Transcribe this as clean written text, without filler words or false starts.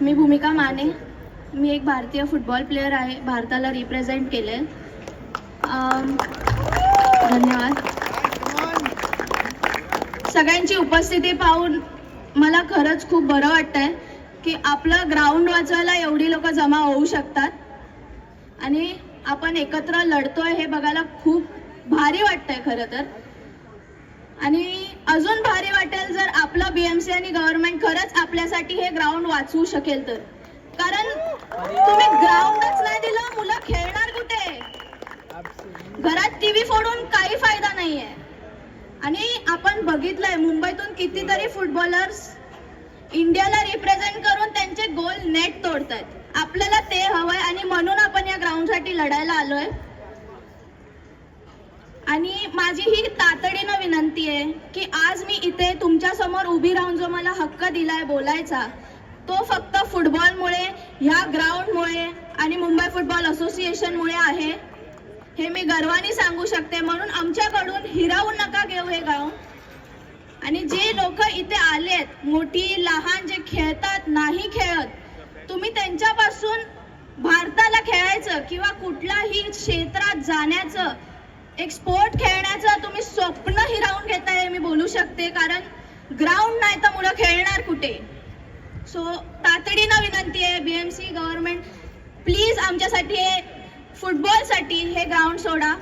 मी भूमिका माने. मी एक भारतीय फुटबॉल प्लेयर आहे. भारताला रिप्रेझेंट केले. धन्यवाद. सगळ्यांची उपस्थिती पाहून मला खरंच खूप बरं वाटतंय की आपलं ग्राउंड वाचवायला एवढी लोक जमा होऊ शकतात आणि आपण एकत्र लढतोय हे बघायला खूप भारी वाटतंय खरं तर. आणि अजून भारी वाटेल जर आपलं बीएमसी आणि गव्हर्नमेंट खरंच आपल्यासाठी हे ग्राउंड वाचवू शकेल तर. कारण तुम्ही ग्राउंडच नाही दिलं, मुलं खेळणार कुठे? घरात टीव्ही फोडून काही फायदा नाहीये. आणि आपण बघितलंय मुंबईतून कितीतरी फुटबॉलर्स इंडियाला रिप्रेझेंट करून त्यांचे गोल नेट तोडतायत. आपल्याला ते हवंय आणि म्हणून आपण या ग्राउंडसाठी लढायला आलोय. आणि माझी ही तातडीनं विनंती आहे की आज मी इथे तुमच्या समोर उभी राहून जो मला हक्क दिलाय बोलायचा, तो फक्त फुटबॉलमुळे, ह्या ग्राउंडमुळे आणि मुंबई फुटबॉल असोसिएशनमुळे आहे. हे मी गर्वाने सांगू शकते. म्हणून आमच्याकडून हिरावून नका घेऊ हे ग्राउंड. आणि जे लोक इथे आलेत, मोठी लहान, जे खेळतात नाही खेळत, तुम्ही त्यांच्यापासून भारताला खेळायचं किंवा कुठल्याही क्षेत्रात जाण्याचं, एक स्पोर्ट खेळण्याचं तुम्ही स्वप्न हिरावून घेताय मी बोलू शकते. कारण ग्राउंड नाही तर मुलं खेळणार कुठे? सो तातडीनं विनंती आहे, बीएमसी गव्हर्नमेंट प्लीज आमच्यासाठी, फुटबॉलसाठी हे ग्राउंड सोडा.